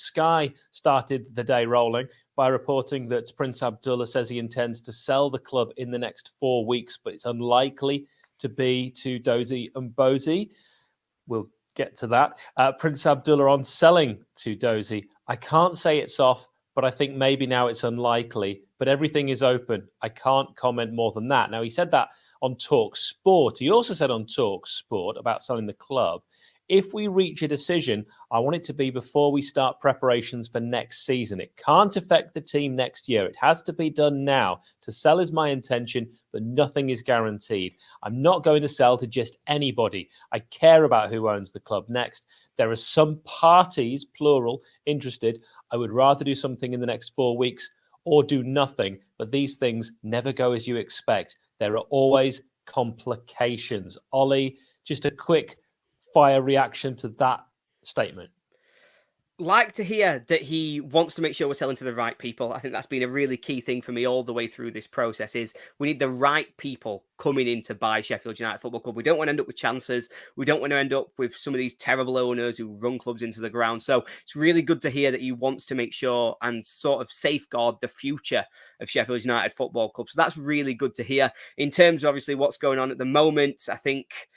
Sky started the day rolling by reporting that Prince Abdullah says he intends to sell the club in the next 4 weeks, but it's unlikely to be to Dozy and Bozy. We'll get to that. Prince Abdullah on selling to Dozy. I can't say it's off, but I think maybe now it's unlikely. But everything is open. I can't comment more than that. Now, he said that on Talk Sport. He also said on Talk Sport about selling the club. If we reach a decision, I want it to be before we start preparations for next season. It can't affect the team next year. It has to be done now. To sell is my intention, but nothing is guaranteed. I'm not going to sell to just anybody. I care about who owns the club next. There are some parties, plural, interested. I would rather do something in the next 4 weeks or do nothing, but these things never go as you expect. There are always complications. Ollie, just a quick fire reaction to that statement. Like to hear that he wants to make sure we're selling to the right people. I think that's been a really key thing for me all the way through this process is we need the right people coming in to buy Sheffield United Football Club. We don't want to end up with chances. We don't want to end up with some of these terrible owners who run clubs into the ground. So it's really good to hear that he wants to make sure and sort of safeguard the future of Sheffield United Football Club. So that's really good to hear. In terms of obviously what's going on at the moment, I think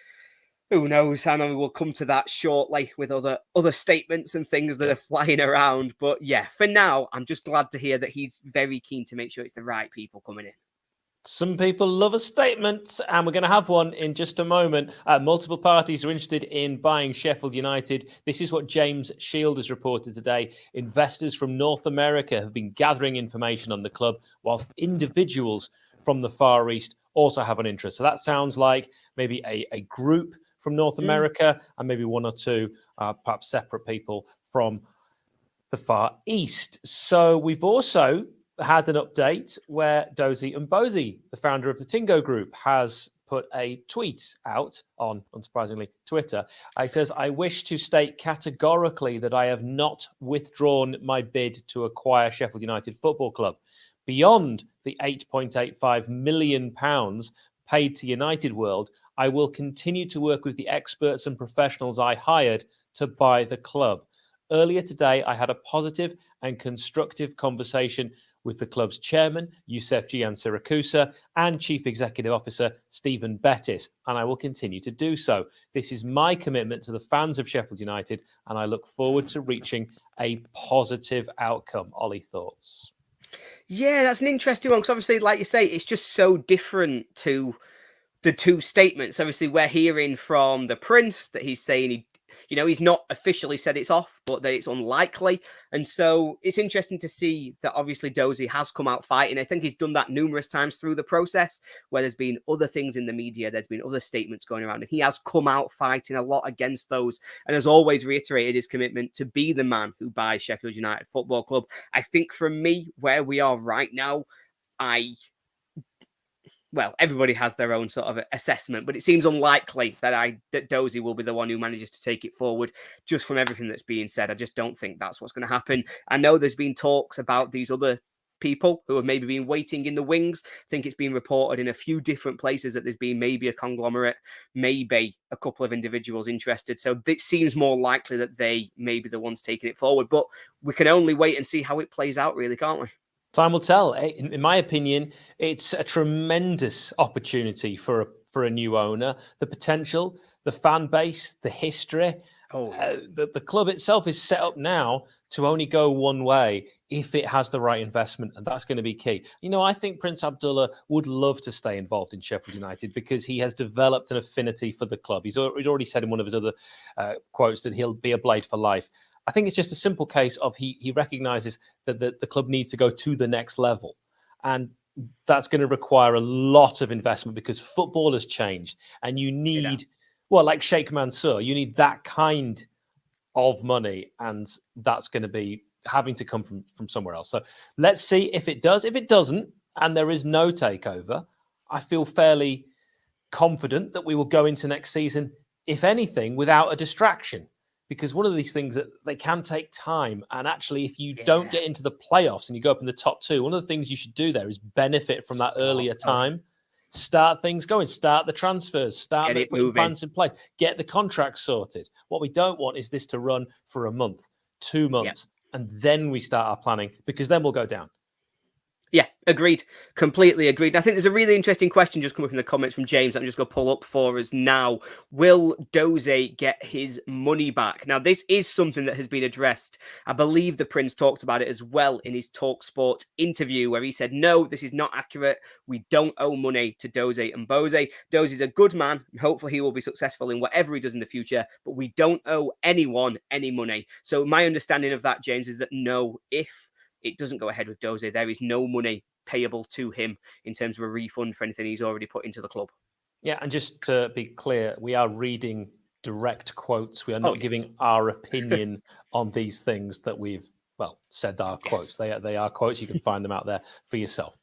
who knows? I know we'll come to that shortly with other statements and things that are flying around. But yeah, for now, I'm just glad to hear that he's very keen to make sure it's the right people coming in. Some people love a statement, and we're going to have one in just a moment. Multiple parties are interested in buying Sheffield United. This is what James Shield has reported today. Investors from North America have been gathering information on the club, whilst individuals from the Far East also have an interest. So that sounds like maybe a group from North America and maybe one or two perhaps separate people from the Far East. So we've also had an update where Dozy and Bozy, the founder of the Tingo Group, has put a tweet out on, unsurprisingly, Twitter. He says, I wish to state categorically that I have not withdrawn my bid to acquire Sheffield United Football Club. Beyond the £8.85 million paid to United World, I will continue to work with the experts and professionals I hired to buy the club. Earlier today, I had a positive and constructive conversation with the club's chairman, Youssef Giansirakusa, and Chief Executive Officer, Stephen Bettis, and I will continue to do so. This is my commitment to the fans of Sheffield United, and I look forward to reaching a positive outcome. Ollie, thoughts? Yeah, that's an interesting one, because obviously, like you say, it's just so different to the two statements. Obviously, we're hearing from the Prince that he's saying he's not officially said it's off, but that it's unlikely. And so it's interesting to see that obviously Dozy has come out fighting. I think he's done that numerous times through the process where there's been other things in the media, there's been other statements going around, and he has come out fighting a lot against those and has always reiterated his commitment to be the man who buys Sheffield United Football Club. I think for me, where we are right now, everybody has their own sort of assessment, but it seems unlikely that Dozy will be the one who manages to take it forward just from everything that's being said. I just don't think that's what's going to happen. I know there's been talks about these other people who have maybe been waiting in the wings. I think it's been reported in a few different places that there's been maybe a conglomerate, maybe a couple of individuals interested. So it seems more likely that they may be the ones taking it forward, but we can only wait and see how it plays out, really, can't we? Time will tell. In my opinion, it's a tremendous opportunity for a new owner. The potential, the fan base, the history. The club itself is set up now to only go one way if it has the right investment, and that's going to be key. I think Prince Abdullah would love to stay involved in Sheffield United because he has developed an affinity for the club. He's already said in one of his other quotes that he'll be a Blade for life. I think it's just a simple case of he recognises that the club needs to go to the next level. And that's going to require a lot of investment because football has changed. And you need, like Sheikh Mansour, you need that kind of money. And that's going to be having to come from somewhere else. So let's see if it does. If it doesn't, and there is no takeover, I feel fairly confident that we will go into next season, if anything, without a distraction. Because one of these things that they can take time. And actually, if you don't get into the playoffs and you go up in the top two, one of the things you should do there is benefit from that earlier time. Start things going, start the transfers, start putting plans in place, get the contracts sorted. What we don't want is this to run for a month, 2 months, and then we start our planning, because then we'll go down. Yeah, agreed. Completely agreed. I think there's a really interesting question just come up in the comments from James that I'm just going to pull up for us now. Will Doze get his money back? Now, this is something that has been addressed. I believe the Prince talked about it as well in his TalkSport interview, where he said, no, this is not accurate. We don't owe money to Doze and Bose. Doze is a good man. Hopefully he will be successful in whatever he does in the future, but we don't owe anyone any money. So my understanding of that, James, is that no, if it doesn't go ahead with Doze, there is no money payable to him in terms of a refund for anything he's already put into the club. Yeah, and just to be clear, we are reading direct quotes. We are not giving our opinion on these things that we've, said are quotes. They are quotes. You can find them out there for yourself.